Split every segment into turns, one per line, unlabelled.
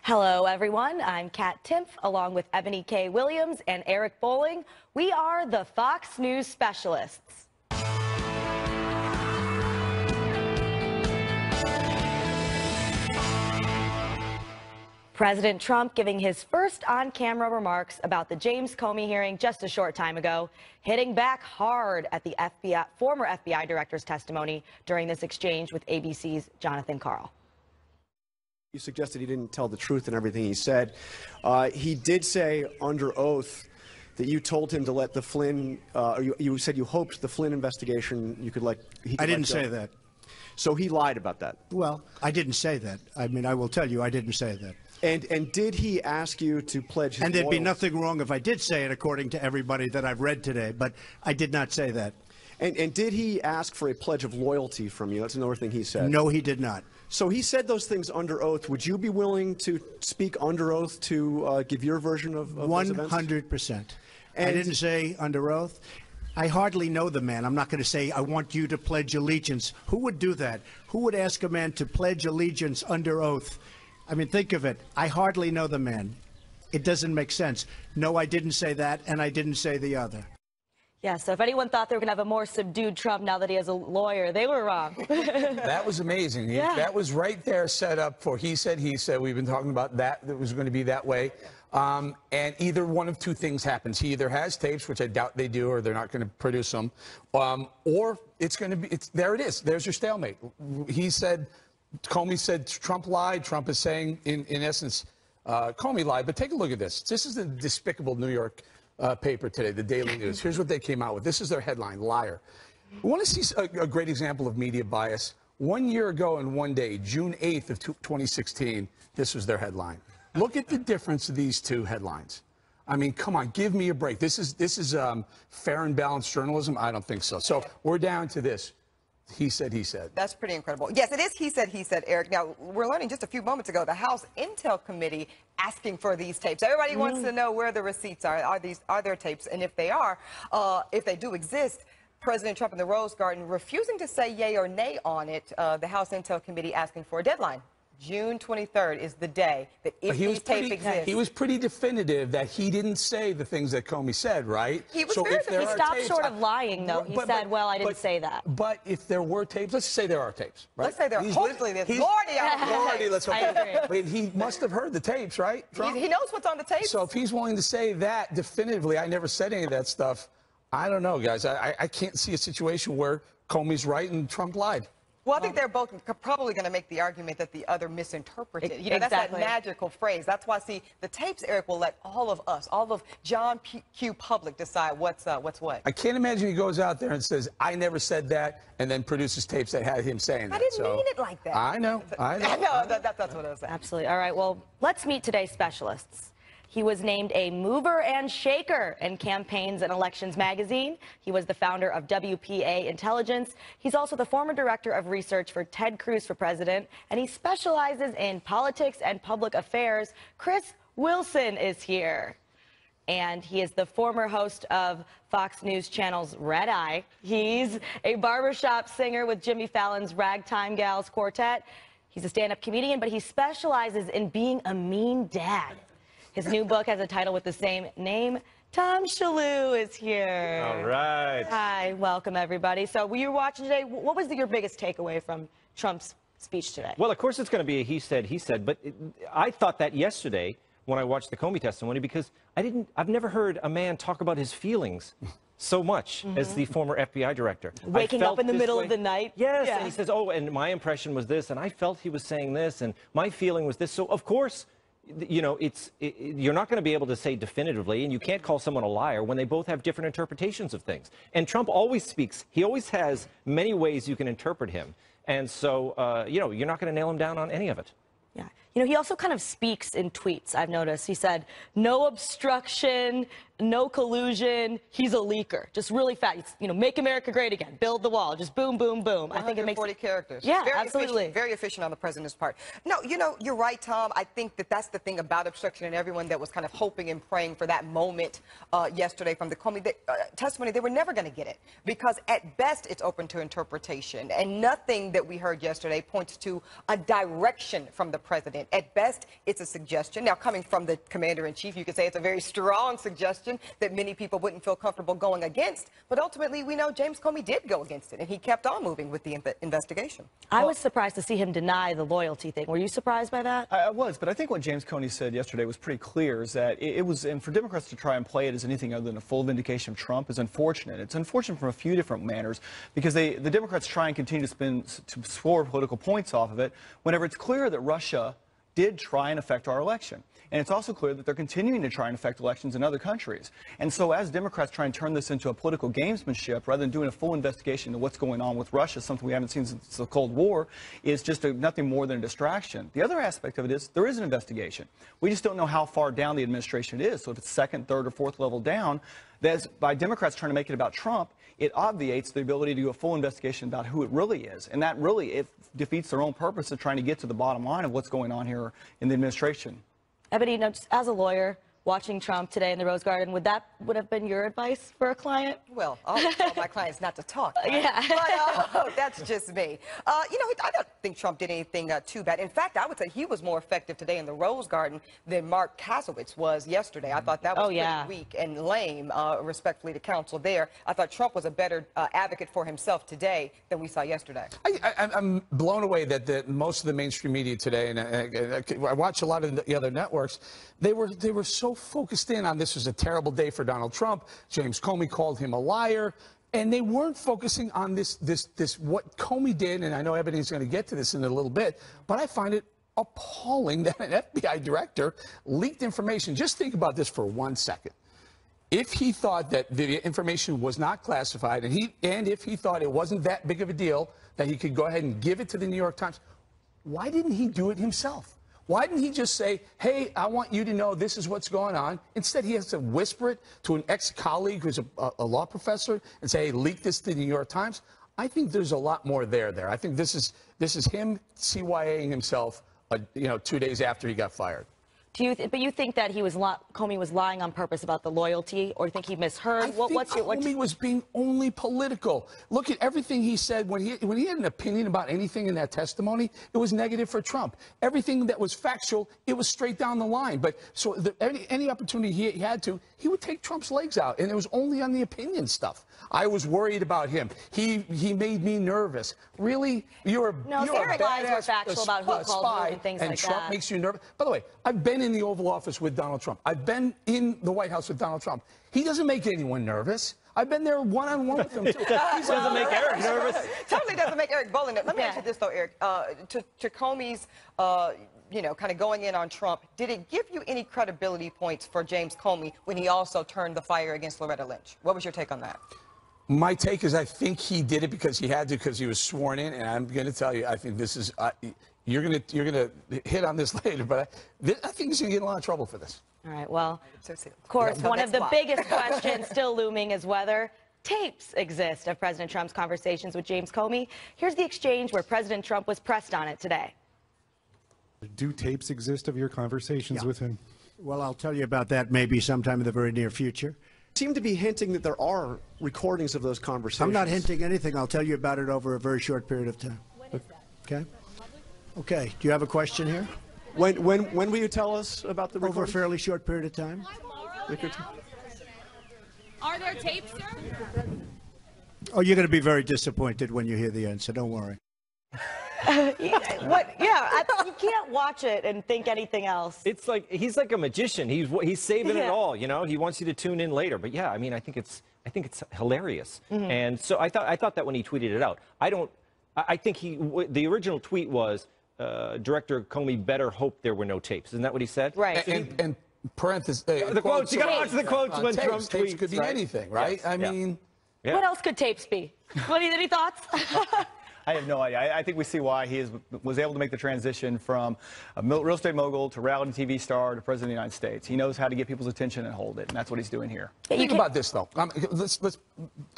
Hello, everyone. I'm Kat Timpf, along with Eboni K. Williams and Eric Bolling. We are the Fox News Specialists. President Trump giving his first on-camera remarks about the James Comey hearing just a short time ago, hitting back hard at the former FBI director's testimony during this exchange with ABC's Jonathan Karl.
You suggested he didn't tell the truth in everything he said. He did say under oath that you told him to let the Flynn, you said you hoped the Flynn investigation you could let.
I didn't say that.
So he lied about that.
Well, I didn't say that. I mean, I will tell you, I didn't say that.
And did he ask you to pledge his
And there'd be
loyalty?
nothing wrong if I did say it, according to everybody that I've read today, but I did not say that.
And did he ask for a pledge of loyalty from you? That's another thing he said.
No, he did not.
So he said those things under oath. Would you be willing to speak under oath to give your version of those events?
100%. I didn't say under oath. I hardly know the man. I'm not going to say, I want you to pledge allegiance. Who would do that? Who would ask a man to pledge allegiance under oath? I mean, think of it. I hardly know the man. It doesn't make sense. No, I didn't say that, and I didn't say the other.
Yeah, so if anyone thought they were going to have a more subdued Trump now that he has a lawyer, they were wrong.
That was amazing.
Yeah.
That was right there set up for he said. We've been talking about that. It was going to be that way. And either one of two things happens. He either has tapes, which I doubt they do, or they're not going to produce them, or it's going to be, there it is. There's your stalemate. He said, Comey said Trump lied. Trump is saying, in essence, Comey lied. But take a look at this. This is the despicable New York paper today, the Daily News. Here's what they came out with. This is their headline, liar. We want to see a great example of media bias. 1 year ago and 1 day, June 8th of 2016, this was their headline. Look at the difference of these two headlines. I mean, come on, give me a break. This is fair and balanced journalism? I don't think so. So we're down to this. He said, he said.
That's pretty incredible. Yes, it is he said, Eric. Now, we're learning just a few moments ago, the House Intel Committee asking for these tapes. Everybody wants to know where the receipts are. Are there tapes? And if they are, if they do exist, President Trump in the Rose Garden refusing to say yay or nay on it. The House Intel Committee asking for a deadline. June 23rd is the day that if these tapes exist.
He was pretty definitive that he didn't say the things that Comey said, right?
He was
so
very
He stopped short of lying, though. He said, well, I didn't say that.
But if there were tapes, let's say there are tapes, right?
Let's say there are. Hopefully there's Lordy,
let's hope.
I agree.
But he must have heard the tapes, right?
He knows what's on the tapes.
So if he's willing to say that definitively, I never said any of that stuff, I don't know, guys. I can't see a situation where Comey's right and Trump lied.
Well, I think they're both probably going to make the argument that the other misinterpreted. You know,
exactly.
That's that magical phrase. That's why, see, the tapes, Eric, will let all of us, all of John Q. Public decide what's what.
I can't imagine he goes out there and says, I never said that, and then produces tapes that had him saying that.
I didn't mean it like that.
I know.
That's what I was saying.
Absolutely. All right, well, let's meet today's specialists. He was named a mover and shaker in Campaigns and Elections magazine. He was the founder of WPA Intelligence. He's also the former director of research for Ted Cruz for president, and he specializes in politics and public affairs. Chris Wilson is here. And he is the former host of Fox News Channel's Red Eye. He's a barbershop singer with Jimmy Fallon's Ragtime Gals Quartet. He's a stand-up comedian, but he specializes in being a mean dad. His new book has a title with the same name. Tom Shillue is here.
All right.
Hi, welcome everybody. So were you watching today? What was your biggest takeaway from Trump's speech today?
Well, of course it's going to be a he said, but I thought that yesterday when I watched the Comey testimony because I've never heard a man talk about his feelings so much as the former FBI director.
Waking up in the middle of the night.
Yes,
Yeah.
and he says, oh, and my impression was this, and I felt he was saying this, and my feeling was this. So, of course, you know, you're not going to be able to say definitively, and you can't call someone a liar when they both have different interpretations of things. And Trump always speaks. He always has many ways you can interpret him. And so, you know, you're not going to nail him down on any of it.
Yeah. You know, he also kind of speaks in tweets, I've noticed. He said, no obstruction, no collusion. He's a leaker. Just really fast. You know, make America great again. Build the wall. Just boom, boom, boom. I think it makes
40 characters.
Yeah,
very
absolutely.
Very efficient on the president's part. No, you know, you're right, Tom. I think that's the thing about obstruction, and everyone that was kind of hoping and praying for that moment yesterday from the Comey testimony, they were never going to get it because at best it's open to interpretation, and nothing that we heard yesterday points to a direction from the president in. At best, it's a suggestion. Now, coming from the commander-in-chief, you could say it's a very strong suggestion that many people wouldn't feel comfortable going against. But ultimately, we know James Comey did go against it, and he kept on moving with the investigation.
I was surprised to see him deny the loyalty thing. Were you surprised by that?
I was, but I think what James Comey said yesterday was pretty clear, is that it was, and for Democrats to try and play it as anything other than a full vindication of Trump is unfortunate. It's unfortunate from a few different manners, because the Democrats try and continue to score political points off of it whenever it's clear that Russia did try and affect our election. And it's also clear that they're continuing to try and affect elections in other countries. And so as Democrats try and turn this into a political gamesmanship, rather than doing a full investigation into what's going on with Russia, something we haven't seen since the Cold War, is just nothing more than a distraction. The other aspect of it is there is an investigation. We just don't know how far down the administration it is. So if it's second, third, or fourth level down, that's by Democrats trying to make it about Trump, it obviates the ability to do a full investigation about who it really is. And that really, it defeats their own purpose of trying to get to the bottom line of what's going on here in the administration.
Eboni, now, just as a lawyer, watching Trump today in the Rose Garden, would have been your advice for a client?
Well, I'll tell my clients not to talk. Right?
Yeah.
But that's just me. You know, I don't think Trump did anything too bad. In fact, I would say he was more effective today in the Rose Garden than Mark Kasowitz was yesterday. I thought that was pretty weak and lame, respectfully to counsel there. I thought Trump was a better advocate for himself today than we saw yesterday.
I'm blown away that most of the mainstream media today, and I watch a lot of the other networks, they were so focused in on this was a terrible day for Donald Trump. James Comey called him a liar. And they weren't focusing on this what Comey did, and I know Eboni's going to get to this in a little bit, but I find it appalling that an FBI director leaked information. Just think about this for 1 second. If he thought that the information was not classified, and if he thought it wasn't that big of a deal that he could go ahead and give it to the New York Times, why didn't he do it himself? Why didn't he just say, hey, I want you to know this is what's going on? Instead, he has to whisper it to an ex-colleague who's a law professor and say, hey, leak this to the New York Times. I think there's a lot more there. I think this is him CYAing himself, 2 days after he got fired.
But you think that Comey was lying on purpose about the loyalty, or do you think he misheard?
Comey was being only political. Look at everything he said when he had an opinion about anything in that testimony. It was negative for Trump. Everything that was factual, it was straight down the line. But so any opportunity he had to, he would take Trump's legs out, and it was only on the opinion stuff. I was worried about him. He made me nervous. Really, you're a badass
factual about who called who and things like that.
And Trump makes you nervous. By the way, I've been in the Oval Office with Donald Trump. I've been in the White House with Donald Trump. He doesn't make anyone nervous. I've been there one-on-one with him, too.
He doesn't make Eric nervous.
Totally doesn't make Eric Bolling. Let me ask you this, though, Eric. To Comey's, kind of going in on Trump, did it give you any credibility points for James Comey when he also turned the fire against Loretta Lynch? What was your take on that?
My take is I think he did it because he had to, because he was sworn in, and I'm going to tell you, I think this is you're going to hit on this later, but I think he's going to get in a lot of trouble for this.
All right, well, of course, one of the biggest questions still looming is whether tapes exist of President Trump's conversations with James Comey. Here's the exchange where President Trump was pressed on it today.
Do tapes exist of your conversations with him?
Well, I'll tell you about that maybe sometime in the very near future.
Seem to be hinting that there are recordings of those conversations.
I'm not hinting anything. I'll tell you about it over a very short period of time.
When is that?
Okay? Okay. Do you have a question here?
When will you tell us about the recordings?
Over a fairly short period of time.
Are there tapes, sir?
Oh, you're going to be very disappointed when you hear the answer. Don't worry.
You can't watch it and think anything else.
It's like he's like a magician. He's saving it all. He wants you to tune in later. But yeah, I mean, I think it's hilarious. And so I thought that when he tweeted it out. I think the original tweet was Director Comey better hope there were no tapes. Isn't that what he said?
Right.
And parentheses.
The quotes. You got to watch the quotes when Trump tweets.
Tapes could be anything, right?
Yes.
I mean.
Yeah.
What else could tapes be? Any thoughts?
I have no idea. I think we see why he was able to make the transition from a real estate mogul to reality TV star to president of the United States. He knows how to get people's attention and hold it, and that's what he's doing here.
Think about this, though. Let's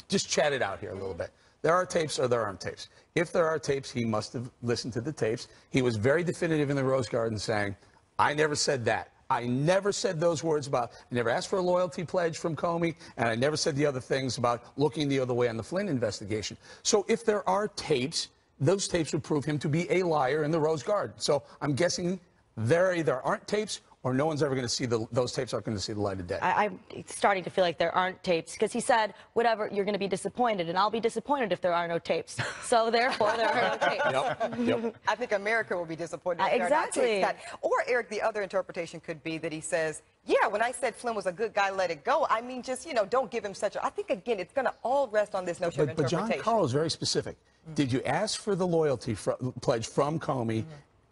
just chat it out here a little bit. There are tapes or there aren't tapes. If there are tapes, he must have listened to the tapes. He was very definitive in the Rose Garden saying, I never said that. I never said those words about, I never asked for a loyalty pledge from Comey, and I never said the other things about looking the other way on the Flynn investigation. So if there are tapes, those tapes would prove him to be a liar in the Rose Garden. So I'm guessing there either aren't tapes or no one's ever going to see those tapes aren't going to see the light of day.
I'm starting to feel like there aren't tapes because he said, whatever, you're going to be disappointed, and I'll be disappointed if there are no tapes. So therefore, there are no tapes.
Yep.
I think America will be disappointed if there are not
Exactly.
tapes. Or, Eric, the other interpretation could be that he says, yeah, when I said Flynn was a good guy, let it go. I mean, just, don't give him such a... I think, again, it's going to all rest on this notion of
But
interpretation.
John Carl is very specific. Did you ask for the loyalty pledge from Comey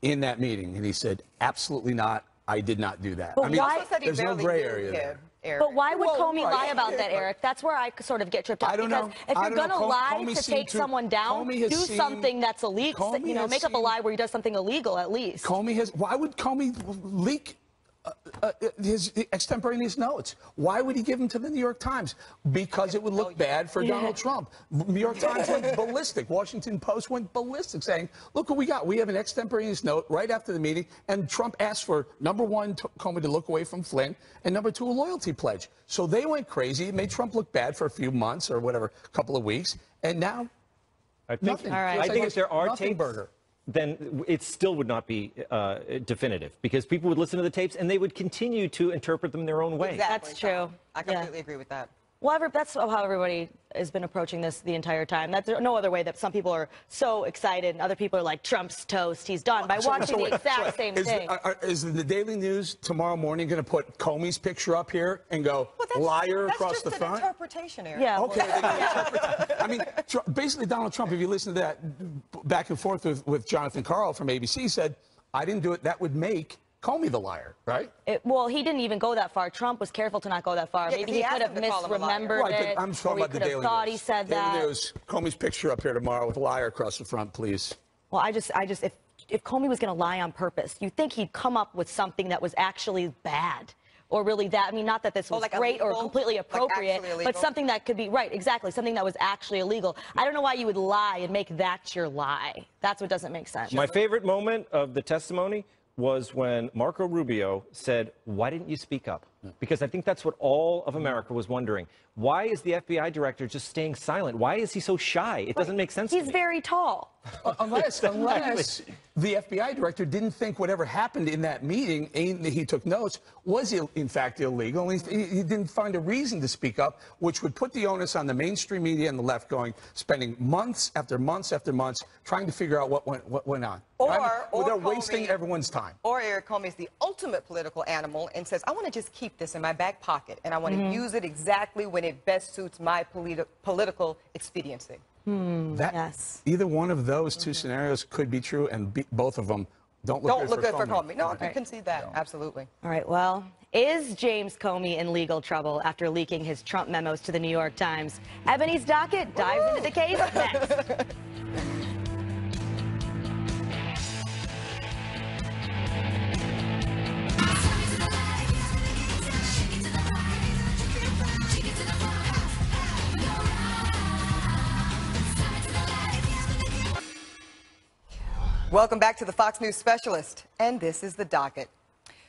in that meeting? And he said, absolutely not. I did not do that.
But
I mean,
why-
there's no gray area there.
Eric.
But why would
Well,
Comey
right.
lie about that, Eric? That's where I sort of get tripped up.
I don't
because
know.
if
I
you're
don't
going to
know.
lie
Comey
to
seemed
take
to-
someone down,
Comey has
do
seemed-
something that's illegal.
Comey has
Make up a lie
seemed-
where he does something illegal at least.
Comey has. Why would Comey leak his extemporaneous notes? Why would he give them to the New York Times? Because it would look bad for Donald Trump. New York Times went ballistic. Washington Post went ballistic, saying, look what we got. We have an extemporaneous note right after the meeting, and Trump asked for, number one, Comey to look away from Flynn, and number two, a loyalty pledge. So they went crazy. It made Trump look bad for a few months or whatever, a couple of weeks, and now nothing.
All right.
I think if there are
Nothing
tapes,
burger.
then it still would not be definitive because people would listen to the tapes and they would continue to interpret them their own way.
Exactly,
That's true.
Tom. I completely agree with that.
Well, that's how everybody has been approaching this the entire time. That's no other way that some people are so excited and other people are like, Trump's toast, he's done, by watching the exact same thing.
Is the Daily News tomorrow morning going to put Comey's picture up here and go, liar across the
That's just
front?
an interpretation, Eric.
Yeah.
Okay, they can interpret. I mean, basically, Donald Trump, if you listen to that back and forth with Jonathan Karl from ABC, said, I didn't do it. That would make Comey the liar, right?
Well, he didn't even go that far. Trump was careful to not go that far.
Yeah,
Maybe
'cause
he
he
could have
asked him to call him a liar.
misremembered
Right,
it.
but I'm talking
or he
about the
could have
Daily
thought
News.
he said
Daily
that.
News, Comey's picture up here tomorrow with a liar across the front, please.
Well, if Comey was going to lie on purpose, you'd think he'd come up with something that was actually bad. Or really that, I mean, not that this was
like
great or
illegal?
completely
Like
appropriate,
actually illegal?
but something that could be, right, exactly, something that was actually illegal. I don't know why you would lie and make that your lie. That's what doesn't make sense.
My favorite moment of the testimony was when Marco Rubio said, why didn't you speak up? Because I think that's what all of America was wondering. Why is the FBI director just staying silent? Why is he so shy? It doesn't make sense to
He's
me.
very tall.
Unless the FBI director didn't think whatever happened in that meeting, he took notes, was in fact illegal. He didn't find a reason to speak up, which would put the onus on the mainstream media and the left spending months after months after months trying to figure out what went on.
Or
they're
Comey-
wasting everyone's time.
Or Eric Comey is the ultimate political animal and says, I want to just keep this in my back pocket, and I want to use it exactly when it best suits my political expediency.
Yes.
Either one of those two scenarios could be true, and both of them don't look
Don't
good
look
for
good for Comey. No, I can concede that. Absolutely.
All right, well, is James Comey in legal trouble after leaking his Trump memos to the New York Times? Ebony's docket dives into the case next.
Welcome back to the Fox News Specialist, and this is the docket.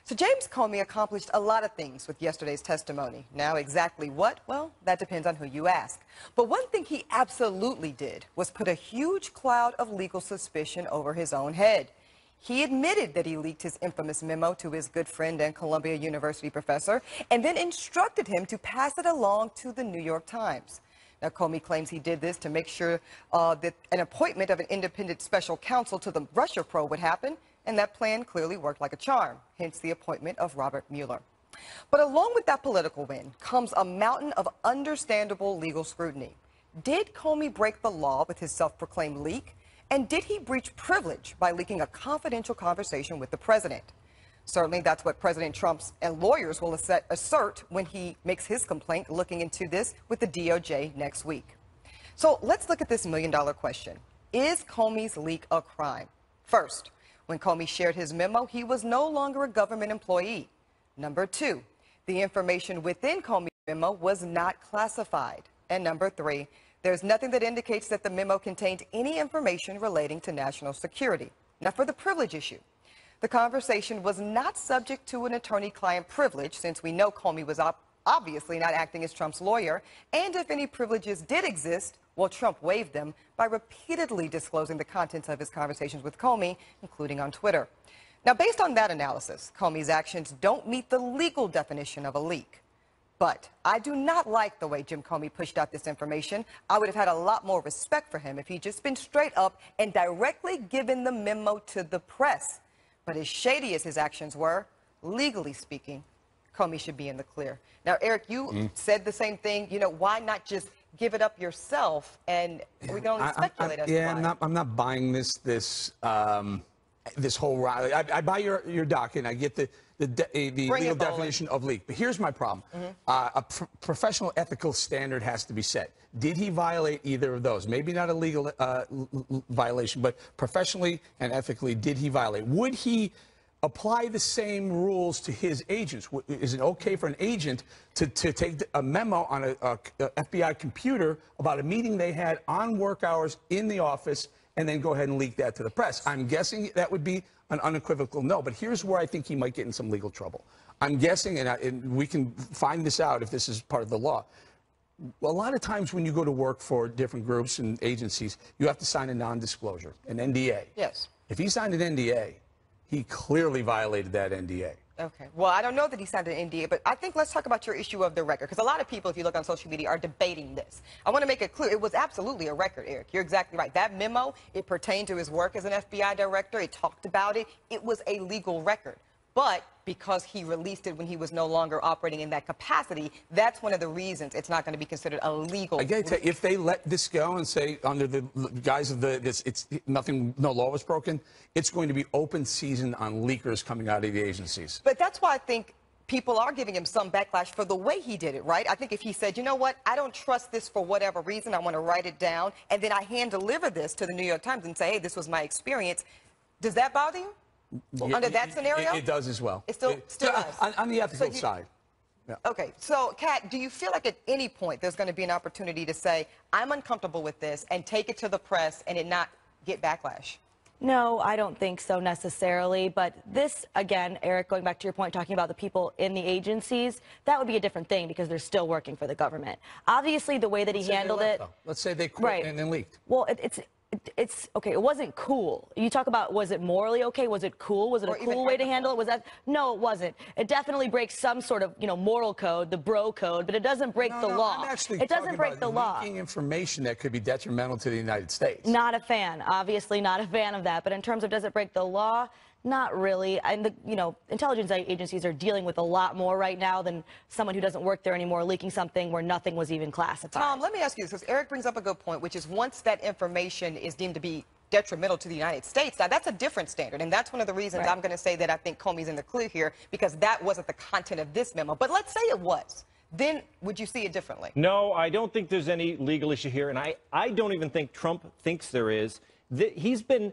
So James Comey accomplished a lot of things with yesterday's testimony. Now, exactly what? Well, that depends on who you ask. But one thing he absolutely did was put a huge cloud of legal suspicion over his own head. He admitted that he leaked his infamous memo to his good friend and Columbia University professor, and then instructed him to pass it along to the New York Times. Now, Comey claims he did this to make sure that an appointment of an independent special counsel to the Russia probe would happen, and that plan clearly worked like a charm, hence the appointment of Robert Mueller. But along with that political win comes a mountain of understandable legal scrutiny. Did Comey break the law with his self-proclaimed leak? And did he breach privilege by leaking a confidential conversation with the president? Certainly, that's what President Trump's and lawyers will assert when he makes his complaint looking into this with the DOJ next week. So let's look at this million-dollar question. Is Comey's leak a crime? First, when Comey shared his memo, he was no longer a government employee. Number two, the information within Comey's memo was not classified. And number three, there's nothing that indicates that the memo contained any information relating to national security. Now, for the privilege issue. The conversation was not subject to an attorney-client privilege, since we know Comey was obviously not acting as Trump's lawyer, and if any privileges did exist, well, Trump waived them by repeatedly disclosing the contents of his conversations with Comey, including on Twitter. Now, based on that analysis, Comey's actions don't meet the legal definition of a leak. But I do not like the way Jim Comey pushed out this information. I would have had a lot more respect for him if he'd just been straight up and directly given the memo to the press. But as shady as his actions were, legally speaking, Comey should be in the clear. Now, Eric, you said the same thing. You know, why not just give it up yourself? And we can only speculate as to why.
I'm not buying this whole rally. I buy your doc, and I get the legal definition of leak. But here's my problem. A professional ethical standard has to be set. Did he violate either of those? Maybe not a legal violation, but professionally and ethically, did he violate? Would he apply the same rules to his agents? Is it okay for an agent to take a memo on a FBI computer about a meeting they had on work hours in the office and then go ahead and leak that to the press? I'm guessing that would be an unequivocal no, but here's where I think he might get in some legal trouble. I'm guessing, and we can find this out if this is part of the law, a lot of times when you go to work for different groups and agencies, you have to sign a non-disclosure, an NDA.
Yes.
If he signed an NDA, he clearly violated that NDA.
Okay. Well, I don't know that he signed an NDA, but I think let's talk about your issue of the record, because a lot of people, if you look on social media, are debating this. I want to make it clear, it was absolutely a record, Eric. You're exactly right. That memo, it pertained to his work as an FBI director. It talked about it. It was a legal record. But because he released it when he was no longer operating in that capacity, that's one of the reasons it's not going to be considered a legal. I get
it. If they let this go and say under the guise of it's nothing, no law was broken, it's going to be open season on leakers coming out of the agencies.
But that's why I think people are giving him some backlash for the way he did it, right? I think if he said, you know what, I don't trust this for whatever reason, I want to write it down, and then I hand deliver this to the New York Times and say, hey, this was my experience, does that bother you?
Yeah,
under that scenario?
It does as well.
It still does.
On the ethical side. Yeah.
Okay, so Kat, do you feel like at any point there's going to be an opportunity to say, I'm uncomfortable with this, and take it to the press and it not get backlash?
No, I don't think so necessarily. But this, again, Eric, going back to your point, talking about the people in the agencies, that would be a different thing because they're still working for the government. Obviously, the way that he handled it.
Let's say they quit and then leaked.
Well, it's okay. It wasn't cool. You talk about, was it morally okay? Was it cool? Was it a cool way to handle it? Was that? No, it wasn't. It definitely breaks some sort of, moral code, the bro code, but it doesn't break the law. It doesn't break the law.
Leaking information that could be detrimental to the United States.
Not a fan. Obviously, not a fan of that. But in terms of does it break the law? Not really. And intelligence agencies are dealing with a lot more right now than someone who doesn't work there anymore leaking something where nothing was even classified.
Tom, let me ask you this, because Eric brings up a good point, which is once that information is deemed to be detrimental to the United States, now that's a different standard, and that's one of the reasons I'm going to say that I think Comey's in the clear here, because that wasn't the content of this memo. But let's say it was. Then would you see it differently?
No, I don't think there's any legal issue here, and I don't even think Trump thinks there is. He's been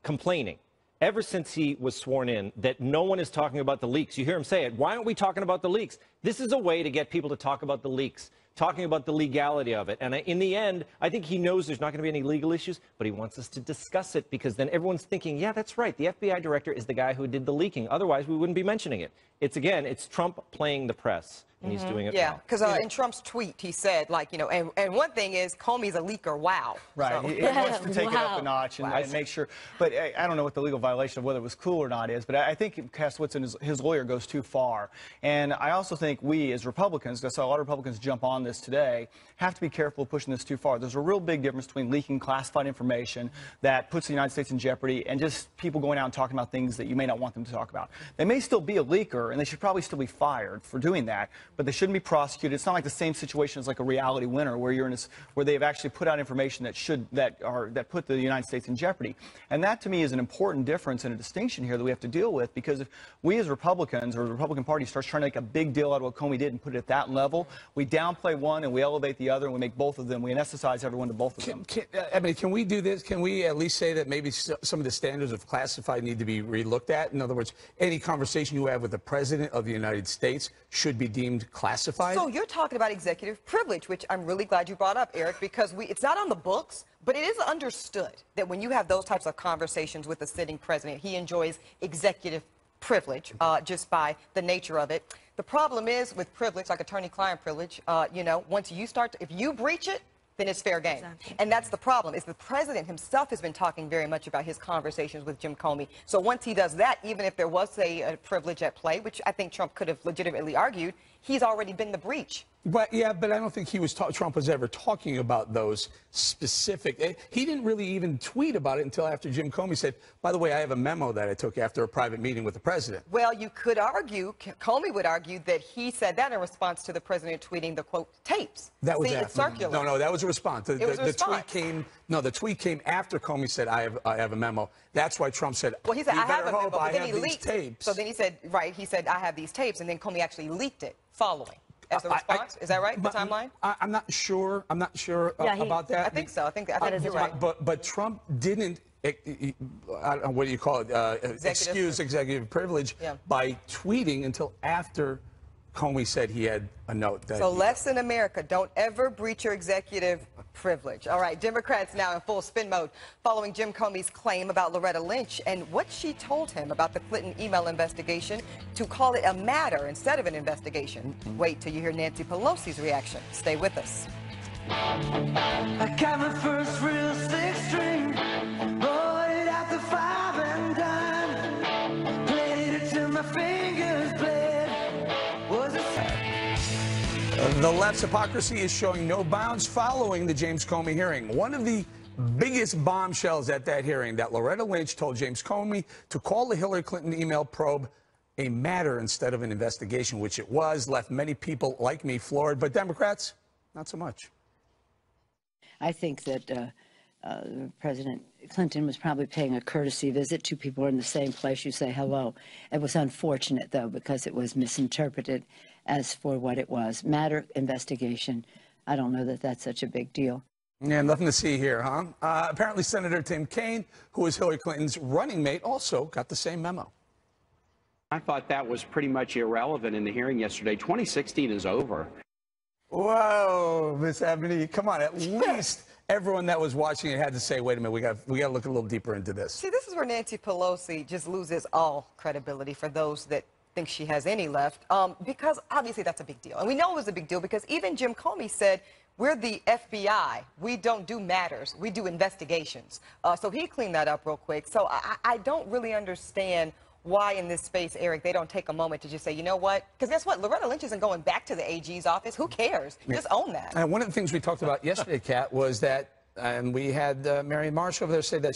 complaining ever since he was sworn in that no one is talking about the leaks. You hear him say it. Why aren't we talking about the leaks? This is a way to get people to talk about the leaks, talking about the legality of it. And in the end, I think he knows there's not going to be any legal issues, but he wants us to discuss it because then everyone's thinking, yeah, that's right. The FBI director is the guy who did the leaking. Otherwise, we wouldn't be mentioning it. It's Trump playing the press. And he's doing it
well. Because in Trump's tweet, he said, and one thing is, Comey's a leaker, wow.
Right.
So.
He wants to take it up a notch and make sure. But I don't know what the legal violation of whether it was cool or not is, but I think Cass Whitson, his lawyer, goes too far. And I also think we, as Republicans, I saw a lot of Republicans jump on this today, have to be careful of pushing this too far. There's a real big difference between leaking classified information that puts the United States in jeopardy and just people going out and talking about things that you may not want them to talk about. They may still be a leaker, and they should probably still be fired for doing that, but they shouldn't be prosecuted. It's not like the same situation as like a reality winner where you're in this, where they've actually put out information that put the United States in jeopardy. And that to me is an important difference and a distinction here that we have to deal with, because if we as Republicans or the Republican Party starts trying to make a big deal out of what Comey did and put it at that level, we downplay one and we elevate the other and we make both of them, we anesthetize everyone to both of them.
Eboni, can we do this? Can we at least say that maybe some of the standards of classified need to be relooked at? In other words, any conversation you have with the President of the United States should be deemed classified?
So you're talking about executive privilege, which I'm really glad you brought up, Eric, because it's not on the books, but it is understood that when you have those types of conversations with the sitting president, he enjoys executive privilege just by the nature of it. The problem is with privilege, like attorney-client privilege, once you start, if you breach it, then it's fair game. Exactly. And that's the problem, is the president himself has been talking very much about his conversations with Jim Comey. So once he does that, even if there was a privilege at play, which I think Trump could have legitimately argued, he's already been the breach.
But yeah, but I don't think Trump was ever talking about those specific. He didn't really even tweet about it until after Jim Comey said, by the way, I have a memo that I took after a private meeting with the president.
Well, you could argue, Comey would argue that he said that in response to the president tweeting the, quote, tapes.
That was
it's circular.
No, that was a response. The tweet came after Comey said, I have a memo. That's why Trump said,
well, he said, I have a memo, but then he
leaked
tapes. So then he said, right, he said, I have these tapes, and then Comey actually leaked it following. As a response? Is that right, the timeline?
I'm not sure. I'm not sure about that.
I think so. I think you're right.
But Trump didn't, what do you call it, excuse executive privilege by tweeting until after Comey said he had a note.
So lesson America, don't ever breach your executive privilege. All right, Democrats now in full spin mode following Jim Comey's claim about Loretta Lynch and what she told him about the Clinton email investigation to call it a matter instead of an investigation. Wait till you hear Nancy Pelosi's reaction. Stay with us.
I got my first real six string, bought it out the 5 and dime, played it till my fingers bled.
The left's hypocrisy is showing no bounds following the James Comey hearing. One of the biggest bombshells at that hearing, that Loretta Lynch told James Comey to call the Hillary Clinton email probe a matter instead of an investigation, which it was, left many people like me floored, but Democrats, not so much.
I think that President Clinton was probably paying a courtesy visit. Two people were in the same place. You say hello. It was unfortunate, though, because it was misinterpreted as for what it was. Matter investigation. I don't know that that's such a big deal.
Yeah, nothing to see here, huh? Apparently, Senator Tim Kaine, who was Hillary Clinton's running mate, also got the same memo.
I thought that was pretty much irrelevant in the hearing yesterday. 2016 is over.
Whoa, Miss Eboni, come on. At least everyone that was watching it had to say, wait a minute, we got to look a little deeper into this.
See, this is where Nancy Pelosi just loses all credibility for those that think she has any left, because obviously that's a big deal. And we know it was a big deal because even Jim Comey said, we're the FBI. We don't do matters. We do investigations. So he cleaned that up real quick. So I don't really understand why in this space, Eric, they don't take a moment to just say, you know what? Because guess what? Loretta Lynch isn't going back to the AG's office. Who cares? Just own that.
And one of the things we talked about yesterday, Kat, was that, and we had Marion Marsh over there say that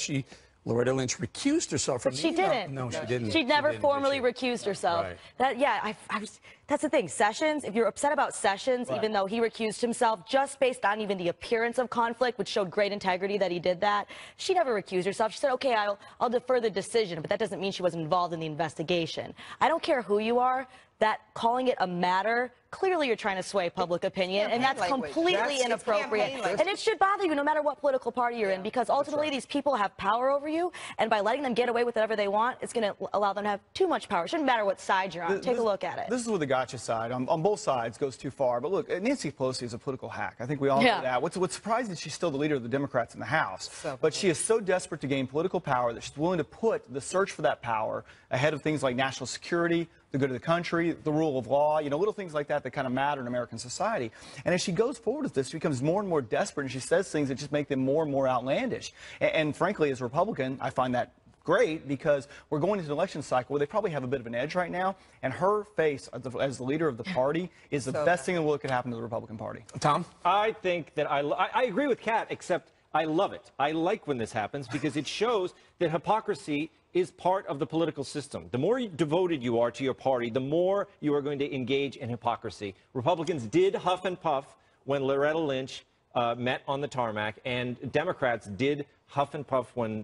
Loretta Lynch recused herself from the email.
She didn't.
No, she didn't.
She never formally recused herself.
Right.
That's the thing. Sessions, if you're upset about Sessions, even though he recused himself, just based on even the appearance of conflict, which showed great integrity that he did that, she never recused herself. She said, okay, I'll defer the decision, but that doesn't mean she wasn't involved in the investigation. I don't care who you are, that calling it a matter, clearly you're trying to sway public opinion, and that's completely inappropriate. And it should bother you no matter what political party you're in, because ultimately these people have power over you, and by letting them get away with whatever they want, it's going to allow them to have too much power. It shouldn't matter what side you're on. Take a look at it.
This is where the gotcha side, on both sides, goes too far. But look, Nancy Pelosi is a political hack. I think we all know that. What's surprising is she's still the leader of the Democrats in the House. But she is so desperate to gain political power that she's willing to put the search for that power ahead of things like national security, the good of the country, the rule of law, you know, little things like that that kind of matter in American society. And as she goes forward with this, she becomes more and more desperate, and she says things that just make them more and more outlandish. And frankly, as a Republican, I find that great, because we're going into an election cycle where they probably have a bit of an edge right now, and her face as the leader of the party is the best thing in the world that could happen to the Republican Party.
Tom?
I think that I agree with Kat, except I love it. I like when this happens because it shows that hypocrisy is part of the political system. The more devoted you are to your party, the more you are going to engage in hypocrisy. Republicans did huff and puff when Loretta Lynch met on the tarmac, and Democrats did huff and puff when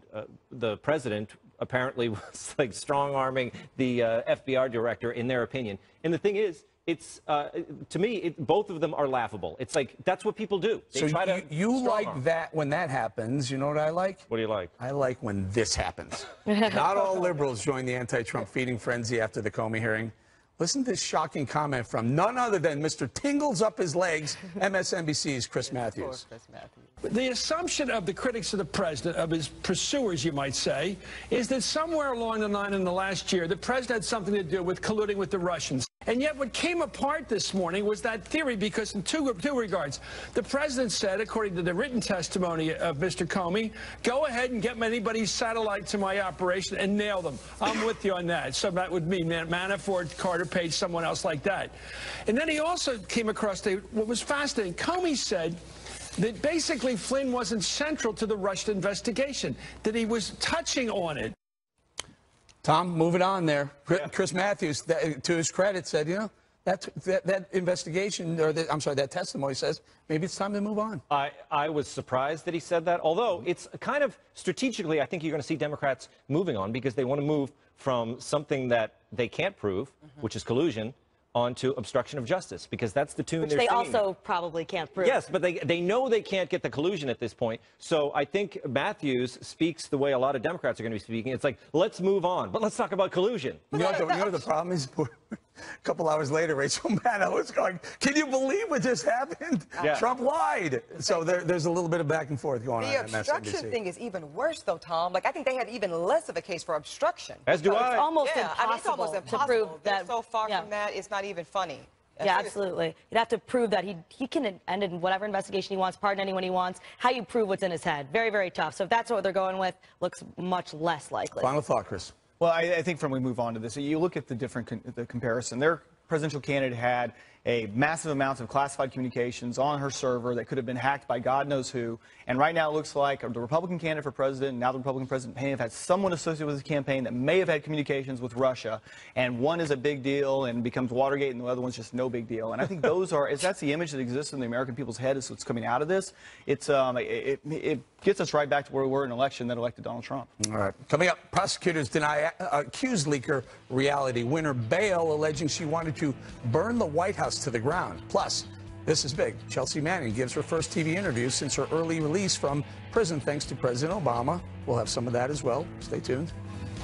the president apparently was like strong-arming the FBI director, in their opinion. And the thing is, it's to me, both of them are laughable. It's like that's what people do. They try to
you like that when that happens. You know what I like?
What do you like?
I like when this happens. Not all liberals join the anti-Trump feeding frenzy after the Comey hearing. Listen to this shocking comment from none other than Mr. Tingles Up His Legs, MSNBC's Chris Matthews.
The assumption of the critics of the president, of his pursuers, you might say, is that somewhere along the line in the last year, the president had something to do with colluding with the Russians. And yet what came apart this morning was that theory, because in two regards. The president said, according to the written testimony of Mr. Comey, go ahead and get anybody's satellite to my operation and nail them. I'm with you on that. So that would mean Manafort, Carter Page, someone else like that. And then he also came across what was fascinating. Comey said that basically Flynn wasn't central to the Russian investigation, that he was touching on it.
Tom, moving on there. Chris Matthews, to his credit, said, you know, that investigation, or that testimony says maybe it's time to move on.
I was surprised that he said that, although it's kind of strategically, I think you're going to see Democrats moving on because they want to move from something that they can't prove, which is collusion, onto obstruction of justice, because that's the tune they're
singing.
Which
they also probably can't prove.
Yes, but they know they can't get the collusion at this point. So I think Matthews speaks the way a lot of Democrats are going to be speaking. It's like, let's move on, but let's talk about collusion.
You know what the problem is? A couple hours later, Rachel Maddow is going, can you believe what just happened?
Yeah.
Trump lied. So there's a little bit of back and forth going on.
The obstruction thing is even worse, though, Tom. Like, I think they had even less of a case for obstruction.
As do I.
It's almost
impossible. I mean, it's almost impossible
to prove
They're
that.
so far from that, it's not even funny.
Yeah, absolutely. You'd have to prove that he can end in whatever investigation he wants, pardon anyone he wants. How you prove what's in his head. Very, very tough. So if that's what they're going with, looks much less likely.
Final thought, Chris.
Well, I think from we move on to this, you look at the comparison. Their presidential candidate had a massive amount of classified communications on her server that could have been hacked by God knows who. And right now it looks like the Republican candidate for president, now the Republican president, may have had someone associated with his campaign that may have had communications with Russia. And one is a big deal and becomes Watergate, and the other one's just no big deal. And I think that's the image that exists in the American people's head is what's coming out of this. It gets us right back to where we were in an election that elected Donald Trump.
All right. Coming up, prosecutors deny accused leaker reality winner bail, alleging she wanted to burn the White House to the ground. Plus, this is big. Chelsea Manning gives her first TV interview since her early release from prison thanks to President Obama. We'll have some of that as well. Stay tuned.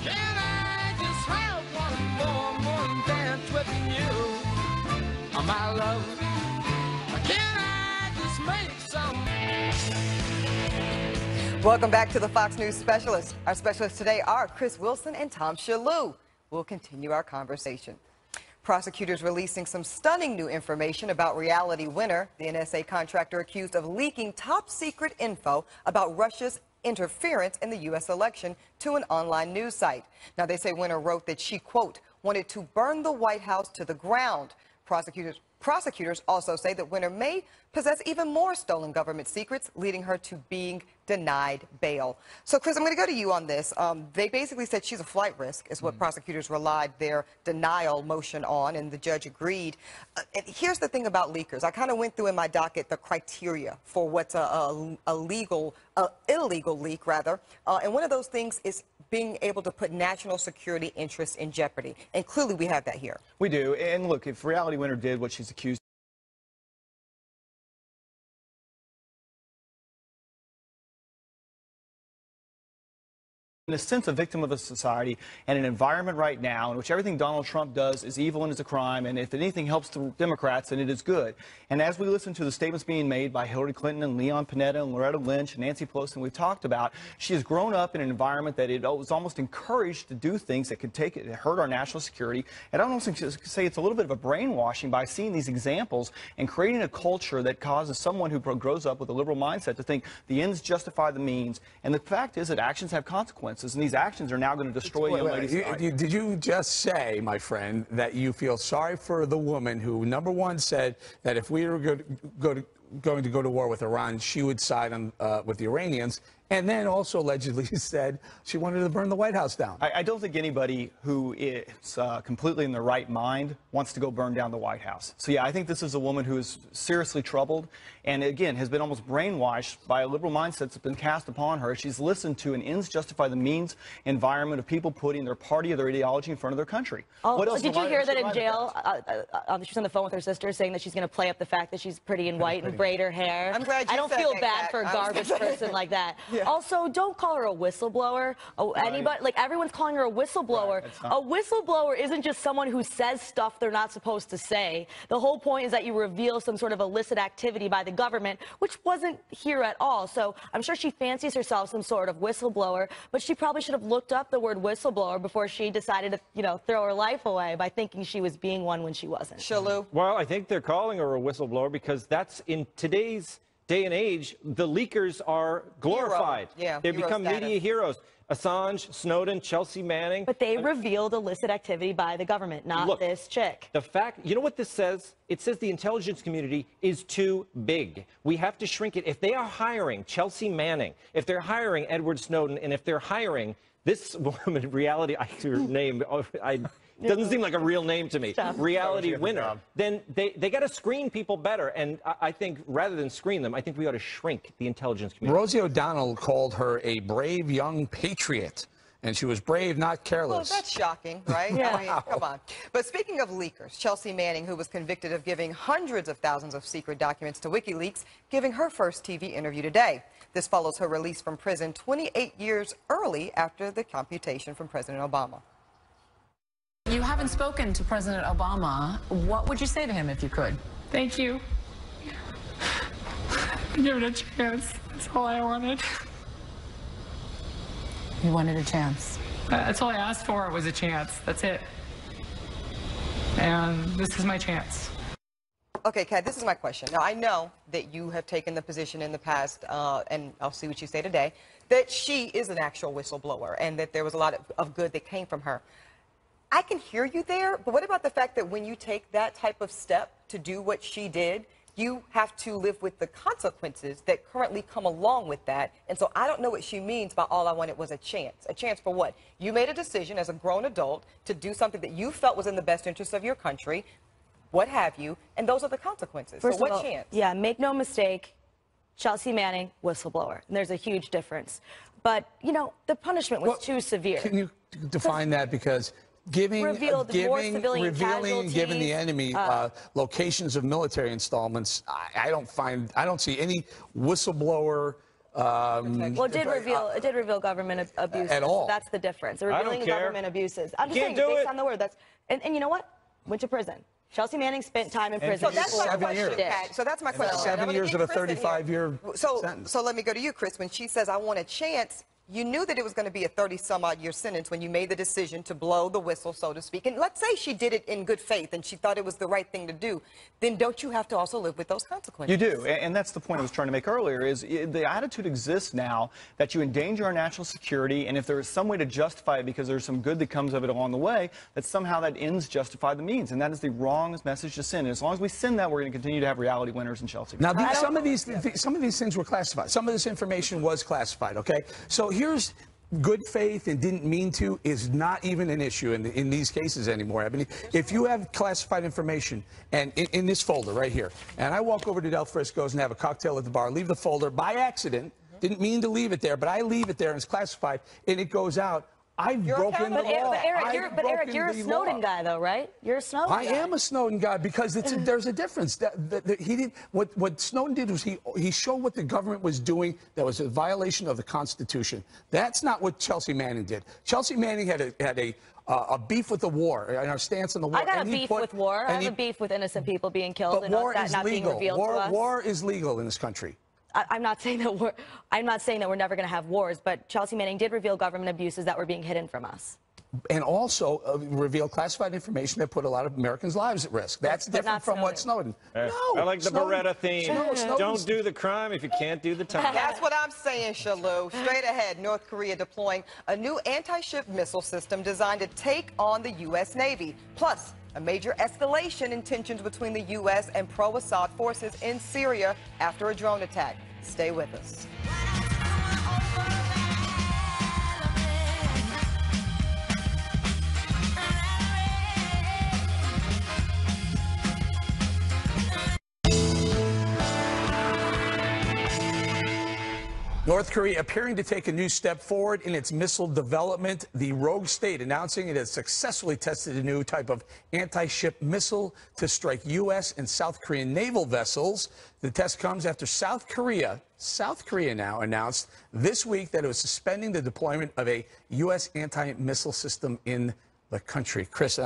Can I just have one more dance with you, my love? Can I just make some?
Welcome back to the Fox News Specialist. Our specialists today are Chris Wilson and Tom Shillue. We'll continue our conversation. Prosecutors releasing some stunning new information about reality winner, the NSA contractor accused of leaking top-secret info about Russia's interference in the U.S. election to an online news site. Now, they say Winner wrote that she, quote, wanted to burn the White House to the ground. Prosecutors also say that Winner may possess even more stolen government secrets, leading her to being denied bail. So, Chris, I'm going to go to you on this. They basically said she's a flight risk, is what prosecutors relied their denial motion on, and the judge agreed. And here's the thing about leakers. I kind of went through in my docket the criteria for what's a illegal leak, rather. And one of those things is being able to put national security interests in jeopardy. And clearly we have that here.
We do. And look, if Reality Winner did what she's accused in a sense, a victim of a society and an environment right now in which everything Donald Trump does is evil and is a crime, and if anything helps the Democrats, then it is good. And as we listen to the statements being made by Hillary Clinton and Leon Panetta and Loretta Lynch and Nancy Pelosi, and we've talked about, she has grown up in an environment that it was almost encouraged to do things that could hurt our national security. And I almost say it's a little bit of a brainwashing by seeing these examples and creating a culture that causes someone who grows up with a liberal mindset to think the ends justify the means. And the fact is that actions have consequences. And these actions are now going to destroy young ladies' lives.
Did you just say, my friend, that you feel sorry for the woman who, number one, said that if we were going to go to war with Iran, she would side on, with the Iranians, and then also allegedly said she wanted to burn the White House down?
I don't think anybody who is completely in their right mind wants to go burn down the White House. So, yeah, I think this is a woman who is seriously troubled and, again, has been almost brainwashed by a liberal mindset that's been cast upon her. She's listened to an ends justify the means environment of people putting their party or their ideology in front of their country.
What else did you hear that in jail? She's on the phone with her sister saying that she's going to play up the fact that she's pretty and white and braid her hair.
I'm glad you
I don't
said
feel
that,
bad
Kat.
for a garbage person like that.
Yeah.
Also, don't call her a whistleblower. Oh, anybody, like everyone's calling her a whistleblower.
Right,
a whistleblower isn't just someone who says stuff they're not supposed to say. The whole point is that you reveal some sort of illicit activity by the government, which wasn't here at all. So I'm sure she fancies herself some sort of whistleblower, but she probably should have looked up the word whistleblower before she decided to, you know, throw her life away by thinking she was being one when she wasn't.
Shillue?
Well, I think they're calling her a whistleblower because that's in today's day and age, the leakers are glorified.
Yeah,
They've
hero
become
status.
media heroes. Assange, Snowden, Chelsea Manning.
But they revealed illicit activity by the government, not this chick.
The fact, you know what this says? It says the intelligence community is too big. We have to shrink it. If they are hiring Chelsea Manning, if they're hiring Edward Snowden, and if they're hiring this woman, reality, her name, doesn't seem like a real name to me, reality winner, then they got to screen people better. And I think rather than screen them, I think we ought to shrink the intelligence community.
Rosie O'Donnell called her a brave young patriot. And she was brave, not careless.
Well, that's shocking, right?
Yeah.
I mean, come on. But speaking of leakers, Chelsea Manning, who was convicted of giving hundreds of thousands of secret documents to WikiLeaks, giving her first TV interview today. This follows her release from prison 28 years early after the computation from President Obama.
You haven't spoken to President Obama. What would you say to him if you could?
Thank you. Give it a chance. That's all I wanted.
You wanted a chance.
That's all I asked for was a chance. That's it. And this is my chance.
Okay, Kat, this is my question. Now, I know that you have taken the position in the past, and I'll see what you say today, that she is an actual whistleblower and that there was a lot of good that came from her. I can hear you there, but what about the fact that when you take that type of step to do what she did, you have to live with the consequences that currently come along with that. And so I don't know what she means by all I wanted was a chance. A chance for what? You made a decision as a grown adult to do something that you felt was in the best interest of your country, what have you, and those are the consequences.
First
so
of
what
all,
chance?
Yeah, make no mistake, Chelsea Manning, whistleblower. And there's a huge difference. But, you know, the punishment was too severe.
Can you define that? Because giving, revealing and giving the enemy locations of military installments, I don't see any whistleblower.
Well, it did reveal government abuses.
At all.
That's the difference.
I don't
Revealing
care.
government abuses. I'm just
Can't
saying,
do
based
it.
on the word. That's and you know what? Went to prison. Chelsea Manning spent time in prison.
So that's my
7
question,
years.
Kat. So that's my question.
7 years of a 35-year sentence.
So let me go to you, Chris. When she says, I want a chance, you knew that it was going to be a 30-some-odd-year sentence when you made the decision to blow the whistle, so to speak. And let's say she did it in good faith and she thought it was the right thing to do. Then don't you have to also live with those consequences?
You do, and that's the point I was trying to make earlier, is the attitude exists now that you endanger our national security, and if there is some way to justify it because there's some good that comes of it along the way, that somehow that ends justify the means, and that is the wrong message to send. And as long as we send that, we're going to continue to have reality winners in Chelsea.
Now, some of these things were classified. Some of this information was classified, okay? So here's good faith and didn't mean to is not even an issue in these cases anymore, Eboni. If you have classified information, and in this folder right here, and I walk over to Del Frisco's and have a cocktail at the bar, leave the folder by accident, didn't mean to leave it there, but I leave it there and it's classified, and it goes out, I've broken the law.
But Eric, you're a Snowden guy, though, right? You're a Snowden guy.
I am a Snowden guy because there's a difference. He did what Snowden did was he showed what the government was doing that was a violation of the Constitution. That's not what Chelsea Manning did. Chelsea Manning had a beef with the war and our stance on the war.
I got a beef with war. I have a beef with innocent people being killed and
war
that not being revealed to us.
War is legal in this country.
I'm not saying that we're never going to have wars, but Chelsea Manning did reveal government abuses that were being hidden from us.
And also reveal classified information that put a lot of Americans' lives at risk. That's different from what Snowden.
No, I like the Beretta theme. Don't do the crime if you can't do the time.
That's what I'm saying, Shillue. Straight ahead, North Korea deploying a new anti-ship missile system designed to take on the U.S. Navy. Plus, a major escalation in tensions between the U.S. and pro-Assad forces in Syria after a drone attack. Stay with us.
North Korea appearing to take a new step forward in its missile development. The rogue state announcing it has successfully tested a new type of anti-ship missile to strike U.S. and South Korean naval vessels. The test comes after South Korea now announced this week that it was suspending the deployment of a U.S. anti-missile system in the country. Chris,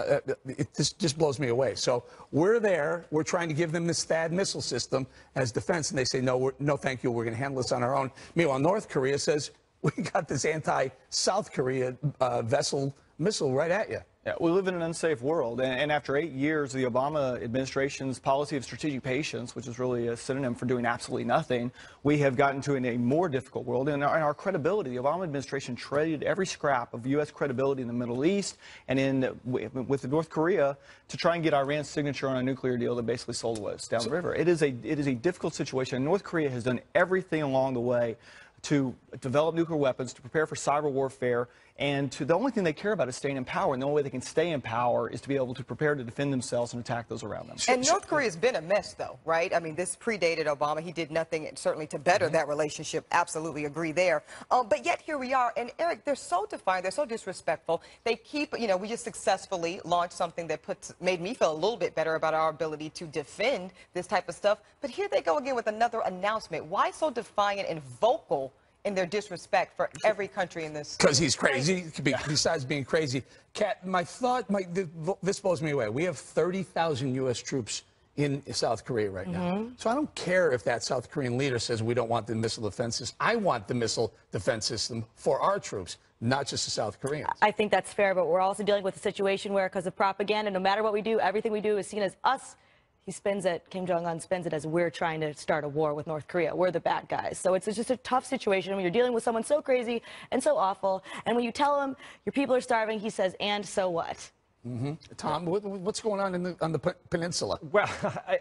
this just blows me away. So we're there. We're trying to give them this THAAD missile system as defense, and they say, no, no, thank you. We're going to handle this on our own. Meanwhile, North Korea says, we got this anti-South Korea missile right at you.
Yeah, we live in an unsafe world, and after 8 years of the Obama administration's policy of strategic patience, which is really a synonym for doing absolutely nothing, we have gotten to a more difficult world. And our credibility, the Obama administration traded every scrap of U.S. credibility in the Middle East and with North Korea to try and get Iran's signature on a nuclear deal that basically sold us down the river. It is a difficult situation. North Korea has done everything along the way to develop nuclear weapons, to prepare for cyber warfare, and the only thing they care about is staying in power, and the only way they can stay in power is to be able to prepare to defend themselves and attack those around them.
And North Korea's been a mess, though, right? I mean, this predated Obama. He did nothing, certainly, to better that relationship. Absolutely agree there. But yet here we are. And, Eric, they're so defiant. They're so disrespectful. They keep, you know, we just successfully launched something that made me feel a little bit better about our ability to defend this type of stuff. But here they go again with another announcement. Why so defiant and vocal in their disrespect for every country in this?
Because he's crazy. Besides being crazy, Kat, this blows me away. We have 30,000 U.S. troops in South Korea right now. So I don't care if that South Korean leader says we don't want the missile defense system. I want the missile defense system for our troops, not just the South Koreans.
I think that's fair, but we're also dealing with a situation where, because of propaganda, no matter what we do, everything we do is seen as us. He spins it, Kim Jong-un spins it as we're trying to start a war with North Korea. We're the bad guys. So it's just a tough situation when you're dealing with someone so crazy and so awful. And when you tell him your people are starving, he says, and so what?
Tom, what's going on on the peninsula?
Well,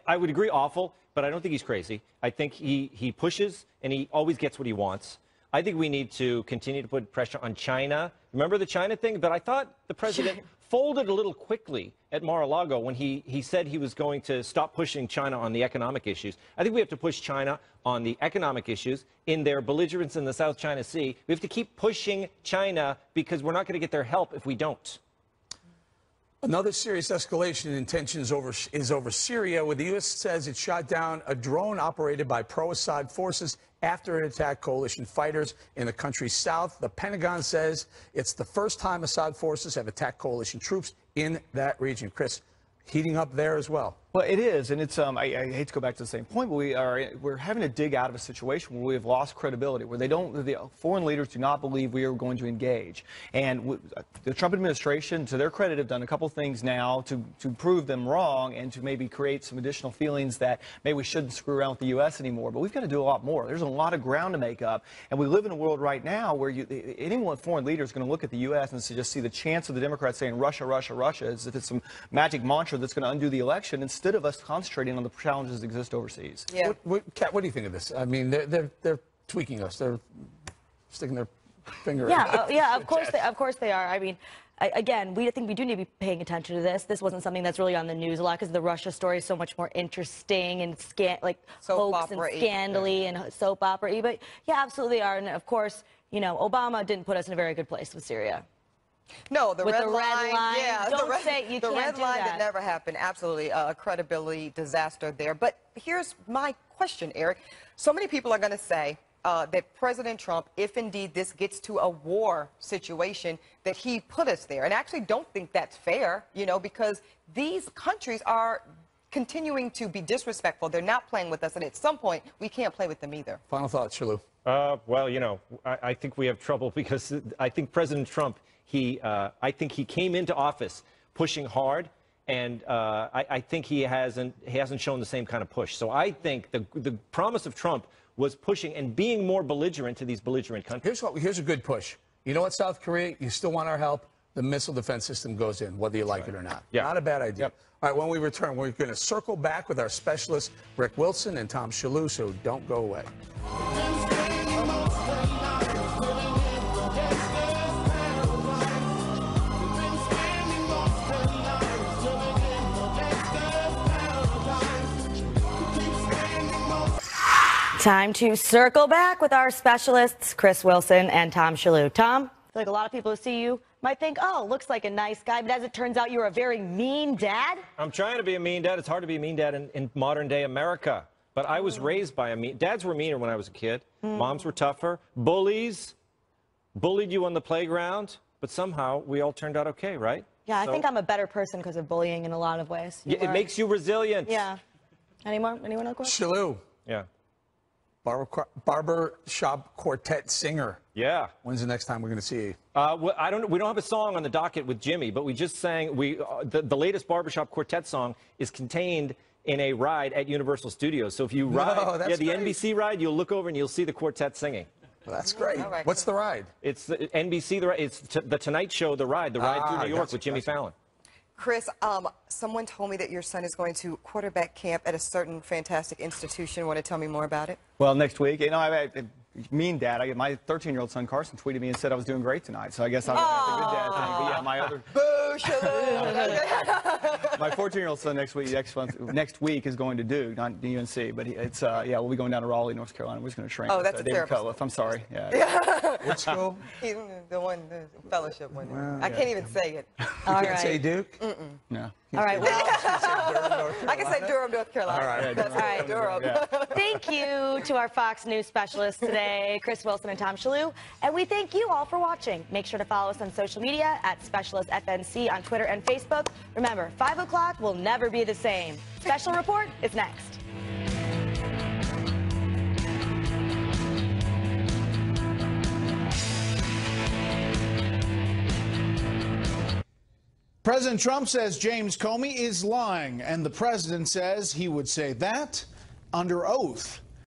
I would agree awful, but I don't think he's crazy. I think he pushes, and he always gets what he wants. I think we need to continue to put pressure on China. Remember the China thing? But I thought the president folded a little quickly at Mar-a-Lago when he said he was going to stop pushing China on the economic issues. I think we have to push China on the economic issues in their belligerence in the South China Sea. We have to keep pushing China because we're not going to get their help if we don't.
Another serious escalation in tensions is over Syria, where the U.S. says it shot down a drone operated by pro-Assad forces after it attacked coalition fighters in the country's south. The Pentagon says it's the first time Assad forces have attacked coalition troops in that region. Chris, heating up there as well.
Well, it is, and it's I hate to go back to the same point, but we're having to dig out of a situation where we have lost credibility, where the foreign leaders do not believe we are going to engage. And the Trump administration, to their credit, have done a couple things now to prove them wrong and to maybe create some additional feelings that maybe we shouldn't screw around with the U.S. anymore. But we've got to do a lot more. There's a lot of ground to make up, and we live in a world right now where any foreign leader is going to look at the U.S. and just see the chance of the Democrats saying Russia, Russia, Russia, as if it's some magic mantra that's going to undo the election, instead of us concentrating on the challenges that exist overseas.
Yeah.
Kat, what do you think of this? I mean, they're tweaking us. They're sticking their finger.
Yeah, of course they are. I mean, again, I think we do need to be paying attention to this. This wasn't something that's really on the news a lot because the Russia story is so much more interesting and hoax and scandally and soap opera-y. But yeah, absolutely are. And of course, you know, Obama didn't put us in a very good place with Syria.
No, the red line. Yeah,
the
red line that never happened. Absolutely a credibility disaster there. But here's my question, Eric. So many people are going to say that President Trump, if indeed this gets to a war situation, that he put us there. And I actually don't think that's fair, you know, because these countries are continuing to be disrespectful. They're not playing with us. And at some point, we can't play with them either.
Final thoughts, Shillue.
Well, you know, I think we have trouble because I think President Trump, I think he came into office pushing hard, and I think he hasn't shown the same kind of push. So I think the promise of Trump was pushing and being more belligerent to these belligerent countries.
Here's a good push. You know what, South Korea, you still want our help? The missile defense system goes in, whether you like it or not.
Yeah.
Not a bad idea.
Yep.
All right, when we return, we're going to circle back with our specialists, Rick Wilson and Tom Shillue, so don't go away.
Time to circle back with our specialists, Chris Wilson and Tom Shillue. Tom, I feel like a lot of people who see you might think, oh, looks like a nice guy, but as it turns out, you're a very mean dad.
I'm trying to be a mean dad. It's hard to be a mean dad in modern day America. But I was raised by a mean... Dads were meaner when I was a kid. Moms were tougher. Bullies bullied you on the playground, but somehow we all turned out okay, right?
Yeah, I think I'm a better person because of bullying in a lot of ways.
Yeah, it makes you resilient.
Yeah. Anyone else?
Shillue.
Yeah.
Barber shop quartet singer.
Yeah.
When's the next time we're going to see you?
Well, we don't have a song on the docket with Jimmy, but we just sang. The latest barbershop quartet song is contained in a ride at Universal Studios. So if you ride, the
great.
NBC ride, you'll look over and you'll see the quartet singing.
Well, that's great.
Right.
What's the ride?
It's the NBC. It's the Tonight Show. The ride through New York with Jimmy Fallon.
Chris, someone told me that your son is going to quarterback camp at a certain fantastic institution. Want to tell me more about it?
Well, next week, you know, I mean dad. My 13-year-old son Carson tweeted me and said I was doing great tonight. So I guess I'm a good dad thing. But yeah, my other my 14-year-old son next week is going to Duke, not the UNC. But it's yeah, we'll be going down to Raleigh, North Carolina. We're just going to train.
Oh, that's a
David
terrible.
Cutliff. I'm sorry. Yeah.
Which school?
He's the fellowship one. Well, I can't even say it.
All
Can't
right.
say Duke?
No.
All right. Well,
I can say Durham, North Carolina.
All right.
That's right, Durham.
Yeah.
thank you to our Fox News specialists today, Chris Wilson and Tom Shillue. And we thank you all for watching. Make sure to follow us on social media at SpecialistFNC on Twitter and Facebook. Remember, 5 o'clock will never be the same. Special Report is next.
President Trump says James Comey is lying, and the president says he would say that under oath.